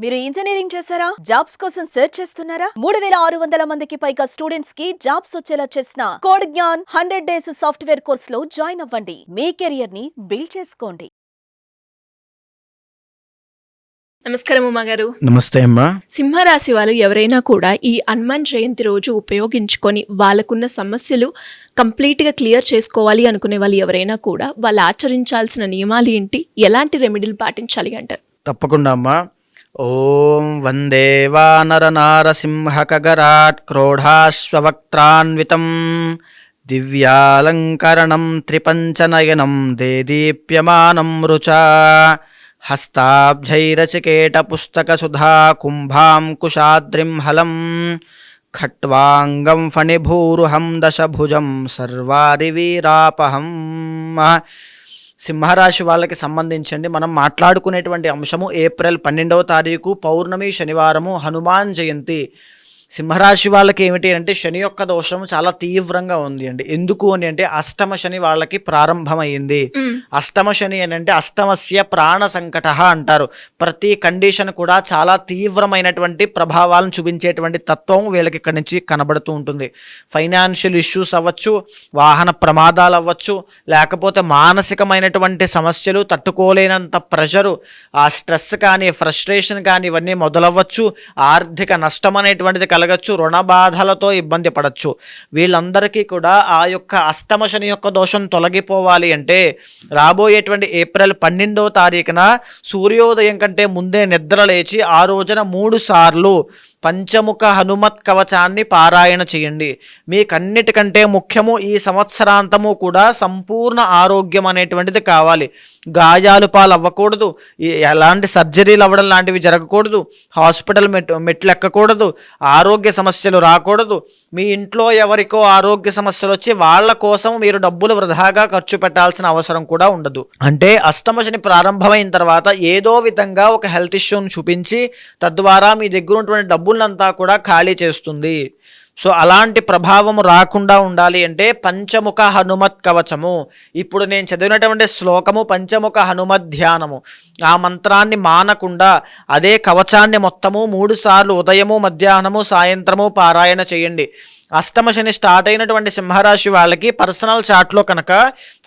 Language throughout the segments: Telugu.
మీరు ఇంజనీరింగ్ చేశారా? జాబ్స్ కోసం సెర్చ్ చేస్తున్నారా? 3600 మందికి పైగా స్టూడెంట్స్ కి జాబ్స్ వచ్చేలా చేసిన code Gyan 100 days software course లో జాయిన్ అవ్వండి. మీ కెరియర్ ని బిల్డ్ చేసుకోండి. నమస్కారం ఉమా గారు. నమస్తే అమ్మా. సింహరాశి వాళ్ళు ఎవరైనా కూడా ఈ హనుమాన్ జయంతి రోజు ఉపయోగించుకొని వాళ్ళకున్న సమస్యలు కంప్లీట్గా క్లియర్ చేసుకోవాలి అనుకునే వాళ్ళు ఎవరైనా కూడా వాళ్ళు ఆచరించాల్సిన నియమాలు ఏంటి, ఎలాంటి రెమెడీలు పాటించాలి అంటారు? తప్పకుండా అమ్మా. ఓం వందే వానరనారసింహకగరాట్ క్రోఢాశ్వవక్త్రాన్వితం దివ్యాలంకరణం త్రిపంచనయనం దేదీప్యమానం రుచా హస్తాబ్జైరచికేటపుస్తకసుధా కుంభాంకుశాద్రిం హలం ఖట్వాంగం ఫణిభూరుహం దశభుజం సర్వారివీరాపహం. సింహరాశి వాళ్ళకి సంబంధించండి మనం మాట్లాడుకునేటువంటి అంశము ఏప్రిల్ 12వ తారీఖు పౌర్ణమి శనివారము హనుమాన్ జయంతి. సింహరాశి వాళ్ళకి ఏమిటి అంటే శని యొక్క దోషం చాలా తీవ్రంగా ఉంది అండి. ఎందుకు అని అంటే అష్టమ శని వాళ్ళకి ప్రారంభమైంది. అష్టమ శని అని అంటే అష్టమస్య ప్రాణ సంకట అంటారు. ప్రతి కండిషన్ కూడా చాలా తీవ్రమైనటువంటి ప్రభావాలను చూపించేటువంటి తత్వం వీళ్ళకి ఇక్కడి నుంచి కనబడుతూ ఉంటుంది. ఫైనాన్షియల్ ఇష్యూస్ అవ్వచ్చు, వాహన ప్రమాదాలు అవ్వచ్చు, లేకపోతే మానసికమైనటువంటి సమస్యలు, తట్టుకోలేనంత ప్రెషరు, ఆ స్ట్రెస్ కానీ ఫ్రస్ట్రేషన్ కానీ ఇవన్నీ మొదలవ్వచ్చు. ఆర్థిక నష్టం అనేటువంటిది కలగచ్చు, రుణ బాధలతో ఇబ్బంది పడచ్చు. వీళ్ళందరికీ కూడా ఆ యొక్క అష్టమ శని యొక్క దోషం తొలగిపోవాలి అంటే రాబోయేటువంటి ఏప్రిల్ 12వ తారీఖున సూర్యోదయం కంటే ముందే నిద్ర లేచి ఆ రోజున 3 సార్లు పంచముఖ హనుమత్ కవచాన్ని పారాయణ చేయండి. మీకన్నిటికంటే ముఖ్యము ఈ సంవత్సరాంతము కూడా సంపూర్ణ ఆరోగ్యం అనేటువంటిది కావాలి. గాయాలు పాలు అవ్వకూడదు, ఎలాంటి సర్జరీలు అవ్వడం లాంటివి జరగకూడదు, హాస్పిటల్ మెట్లు ఎక్కకూడదు, ఆరోగ్య సమస్యలు రాకూడదు. మీ ఇంట్లో ఎవరికో ఆరోగ్య సమస్యలు వచ్చి వాళ్ళ కోసం మీరు డబ్బులు వృధాగా ఖర్చు పెట్టాల్సిన అవసరం కూడా ఉండదు. అంటే అష్టమ శని ప్రారంభమైన తర్వాత ఏదో విధంగా ఒక హెల్త్ ఇష్యూని చూపించి తద్వారా మీ దగ్గర ఉన్నటువంటి డబ్బులంతా కూడా ఖాళీ చేస్తుంది. సో అలాంటి ప్రభావం రాకుండా ఉండాలి అంటే పంచముఖ హనుమత్ కవచము, ఇప్పుడు నేను చదివినటువంటి శ్లోకము పంచముఖ హనుమత్ ధ్యానము, ఆ మంత్రాన్ని మానకుండా అదే కవచాన్ని మొత్తము 3 సార్లు ఉదయము, మధ్యాహ్నము, సాయంత్రము పారాయణ చేయండి. అష్టమ శని స్టార్ట్ అయినటువంటి సింహరాశి వాళ్ళకి పర్సనల్ చార్ట్లో కనుక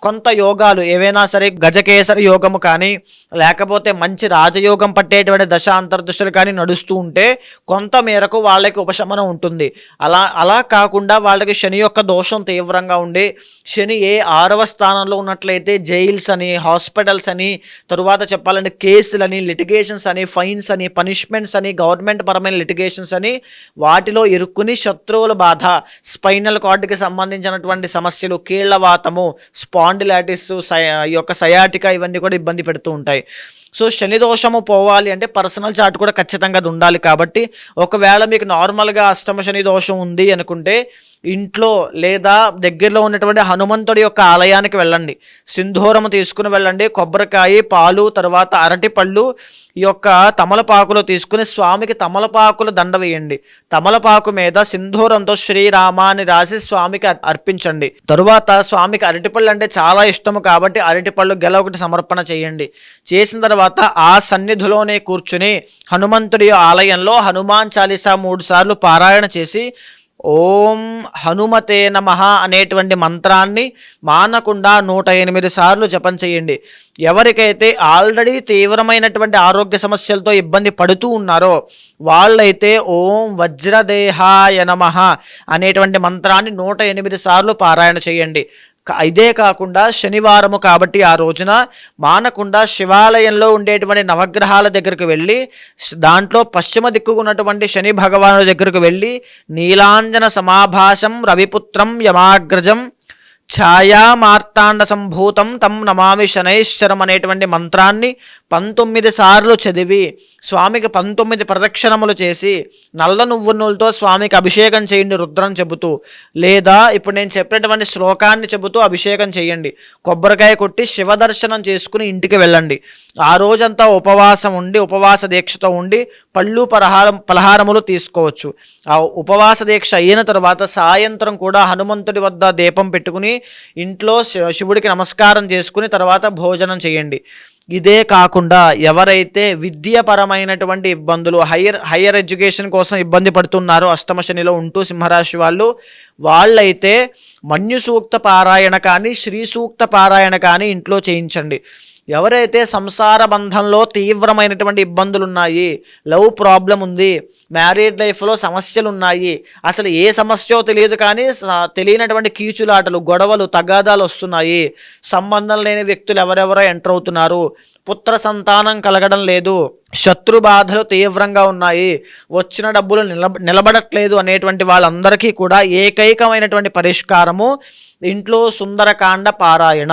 కొంత యోగాలు ఏవైనా సరే, గజకేసర యోగము కానీ లేకపోతే మంచి రాజయోగం పట్టేటువంటి దశ అంతర్దశలు కానీ నడుస్తూ ఉంటే కొంత మేరకు వాళ్ళకి ఉపశమనం ఉంటుంది. అలా కాకుండా వాళ్ళకి శని యొక్క దోషం తీవ్రంగా ఉండి శని 6వ స్థానంలో ఉన్నట్లయితే జైల్స్ అని, హాస్పిటల్స్ అని, తరువాత చెప్పాలంటే కేసులని, లిటిగేషన్స్ అని, ఫైన్స్ అని, పనిష్మెంట్స్ అని, గవర్నమెంట్ పరమైన లిటిగేషన్స్ అని వాటిలో ఇరుక్కుని శత్రువుల బాధ, స్పైనల్ కార్డుకి సంబంధించినటువంటి సమస్యలు, కీళ్లవాతము, స్పాండిలైటిస్, యొక్క సయాటికా ఇవన్నీ కూడా ఇబ్బంది పెడుతూ ఉంటాయి. సో శని దోషము పోవాలి అంటే పర్సనల్ చార్ట్ కూడా ఖచ్చితంగా అది ఉండాలి. కాబట్టి ఒకవేళ మీకు నార్మల్గా అష్టమ శని దోషం ఉంది అనుకుంటే ఇంట్లో లేదా దగ్గరలో ఉన్నటువంటి హనుమంతుడి యొక్క ఆలయానికి వెళ్ళండి, సింధూరము తీసుకుని వెళ్ళండి, కొబ్బరికాయ, పాలు, తర్వాత అరటిపళ్ళు, ఈ యొక్క తమలపాకులు తీసుకుని స్వామికి తమలపాకుల దండ వేయండి. తమలపాకు మీద సింధూరంతో శ్రీరామ అని రాసి స్వామికి అర్పించండి. తరువాత స్వామికి అరటిపళ్ళు అంటే చాలా ఇష్టము కాబట్టి అరటిపళ్ళు గెల ఒకటి సమర్పణ చేయండి. చేసిన తర్వాత ఆ సన్నిధిలోనే కూర్చుని హనుమంతుడి ఆలయంలో హనుమాన్ చాలీసా 3 సార్లు పారాయణ చేసి ఓం హనుమతే నమః అనేటువంటి మంత్రాన్ని మానకుండా 108 సార్లు జపం చేయండి. ఎవరికైతే ఆల్రెడీ తీవ్రమైనటువంటి ఆరోగ్య సమస్యలతో ఇబ్బంది పడుతూ ఉన్నారో వాళ్ళైతే ఓం వజ్రదేహాయ నమః అనేటువంటి మంత్రాన్ని 108 సార్లు పారాయణ చేయండి. ఇదే కాకుండా శనివారము కాబట్టి ఆ రోజున మానకుండా శివాలయంలో ఉండేటువంటి నవగ్రహాల దగ్గరకు వెళ్ళి దాంట్లో పశ్చిమ దిక్కుకున్నటువంటి శని భగవానుడి దగ్గరకు వెళ్ళి నీలాంజన సమాభాసం రవిపుత్రం యమాగ్రజం ఛాయా మార్తాండ సంభూతం తం నమామి శనైశ్వరం అనేటువంటి మంత్రాన్ని 19 సార్లు చదివి స్వామికి 19 ప్రదక్షిణములు చేసి నల్ల నువ్వు నూలుతో స్వామికి అభిషేకం చేయండి రుద్రం చెబుతూ, లేదా ఇప్పుడు నేను చెప్పినటువంటి శ్లోకాన్ని చెబుతూ అభిషేకం చేయండి. కొబ్బరికాయ కొట్టి శివ దర్శనం చేసుకుని ఇంటికి వెళ్ళండి. ఆ రోజంతా ఉపవాసం ఉండి ఉపవాస దీక్షతో ఉండి పళ్ళు పలహారములు తీసుకోవచ్చు. ఆ ఉపవాస దీక్ష అయిన తర్వాత సాయంత్రం కూడా హనుమంతుడి వద్ద దీపం పెట్టుకుని ఇంట్లో శివుడికి నమస్కారం చేసుకుని తర్వాత భోజనం చేయండి. ఇదే కాకుండా ఎవరైతే విద్యాపరమైనటువంటి ఇబ్బందులు హయ్యర్ ఎడ్యుకేషన్ కోసం ఇబ్బంది పడుతున్నారో అష్టమ శనిలో ఉంటూ సింహరాశి వాళ్ళైతే మన్యు సూక్త పారాయణ కానీ శ్రీ సూక్త పారాయణ కానీ ఇంట్లో చేయించండి. ఎవరైతే సంసార బంధంలో తీవ్రమైనటువంటి ఇబ్బందులు ఉన్నాయి, లవ్ ప్రాబ్లం ఉంది, మ్యారీడ్ లైఫ్లో సమస్యలు ఉన్నాయి, అసలు ఏ సమస్యో తెలియదు కానీ తెలియనటువంటి కీచులాటలు, గొడవలు, తగాదాలు వస్తున్నాయి, సంబంధం లేని వ్యక్తులు ఎవరెవరో ఎంటర్ అవుతున్నారు, పుత్ర సంతానం కలగడం లేదు, శత్రు బాధలు తీవ్రంగా ఉన్నాయి, వచ్చిన డబ్బులు నిలబడట్లేదు అనేటువంటి వాళ్ళందరికీ కూడా ఏకైకమైనటువంటి పరిష్కారము ఇంట్లో సుందరకాండ పారాయణ.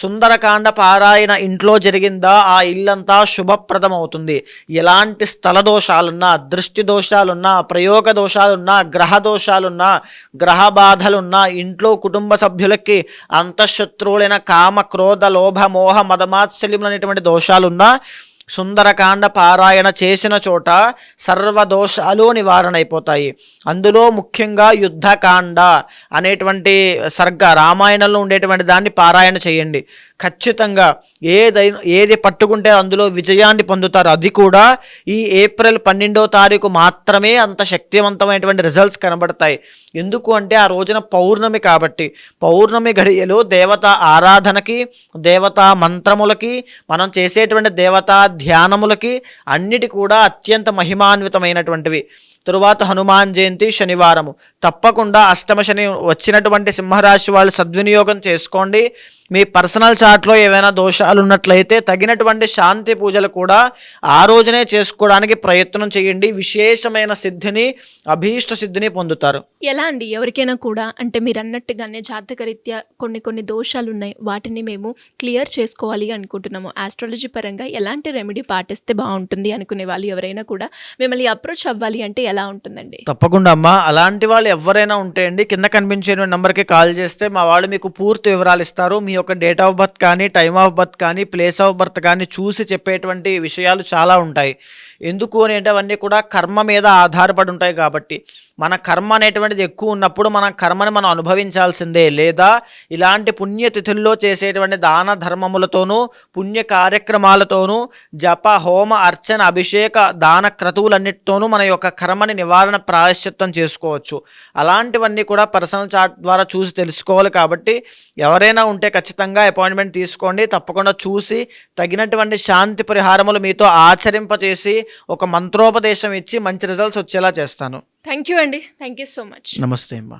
సుందరకాండ పారాయణ ఇంట్లో జరిగిందా ఆ ఇల్లంతా శుభప్రదం అవుతుంది. ఎలాంటి స్థల దోషాలున్నా, దృష్టి దోషాలున్నా, ప్రయోగ దోషాలున్నా, గ్రహ దోషాలున్నా, గ్రహ బాధలున్నా, ఇంట్లో కుటుంబ సభ్యులకి అంతఃశత్రువులైన కామ క్రోధ లోభ మోహ మదమాత్సల్యములు అనేటువంటి దోషాలున్నా సుందరకాండ పారాయణ చేసిన చోట సర్వదోషాలు నివారణ అయిపోతాయి. అందులో ముఖ్యంగా యుద్ధకాండ అనేటువంటి సర్గ రామాయణంలో ఉండేటువంటి దాన్ని పారాయణ చేయండి. ఖచ్చితంగా ఏది పట్టుకుంటే అందులో విజయాన్ని పొందుతారు. అది కూడా ఈ ఏప్రిల్ 12వ తారీఖు మాత్రమే అంత శక్తివంతమైనటువంటి రిజల్ట్స్ కనబడతాయి. ఎందుకు అంటే ఆ రోజున పౌర్ణమి కాబట్టి. పౌర్ణమి గడియలో దేవతా ఆరాధనకి, దేవతా మంత్రములకి, మనం చేసేటువంటి దేవతా ధ్యానములకి అన్నిటి కూడా అత్యంత మహిమాన్వితమైనటువంటివి. తరువాత హనుమాన్ జయంతి శనివారము. తప్పకుండా అష్టమ శని వచ్చినటువంటి సింహరాశి వాళ్ళు సద్వినియోగం చేసుకోండి. మీ పర్సనల్ చార్ట్లో ఏవైనా దోషాలు ఉన్నట్లయితే తగినటువంటి శాంతి పూజలు కూడా ఆ రోజునే చేసుకోవడానికి ప్రయత్నం చేయండి. విశేషమైన సిద్ధిని, అభీష్ట సిద్ధిని పొందుతారు. ఎలా అండి, ఎవరికైనా కూడా అంటే మీరు అన్నట్టుగానే జాతకరీత్యా కొన్ని దోషాలు ఉన్నాయి, వాటిని మేము క్లియర్ చేసుకోవాలి అనుకుంటున్నాము, ఆస్ట్రాలజీ పరంగా ఎలాంటి రెమెడీ పాటిస్తే బాగుంటుంది అనుకునే వాళ్ళు ఎవరైనా కూడా మిమ్మల్ని అప్రోచ్ అవ్వాలి అంటే ఎలా ఉంటుందండి? తప్పకుండా అమ్మా, అలాంటి వాళ్ళు ఎవరైనా ఉంటే అండి కింద కనిపించే నెంబర్కి కాల్ చేస్తే మా వాళ్ళు మీకు పూర్తి వివరాలు ఇస్తారు. మీ యొక్క డేట్ ఆఫ్ బర్త్ కానీ, టైమ్ ఆఫ్ బర్త్ కానీ, ప్లేస్ ఆఫ్ బర్త్ కానీ చూసి చెప్పేటువంటి విషయాలు చాలా ఉంటాయి. ఎందుకు అని అంటే అవన్నీ కూడా కర్మ మీద ఆధారపడి ఉంటాయి కాబట్టి. మన కర్మ అనేటువంటిది ఎక్కువ ఉన్నప్పుడు మన కర్మని మనం అనుభవించాల్సిందే. లేదా ఇలాంటి పుణ్యతిథుల్లో చేసేటువంటి దాన ధర్మములతోనూ, పుణ్య కార్యక్రమాలతోనూ, జప హోమ అర్చన అభిషేక దాన క్రతువులన్నిటితోనూ మన యొక్క కర్మని నివారణ ప్రాయశ్చిత్తం చేసుకోవచ్చు. అలాంటివన్నీ కూడా పర్సనల్ చార్ట్ ద్వారా చూసి తెలుసుకోవాలి. కాబట్టి ఎవరైనా ఉంటే ఖచ్చితంగా అపాయింట్మెంట్ తీసుకోండి. తప్పకుండా చూసి తగినటువంటి శాంతి పరిహారములు మీతో ఆచరింపచేసి ఒక మంత్రోపదేశం ఇచ్చి మంచి రిజల్ట్స్ వచ్చేలా చేస్తాను. థ్యాంక్ యూ అండి, థ్యాంక్ యూ సో మచ్. నమస్తే అమ్మా.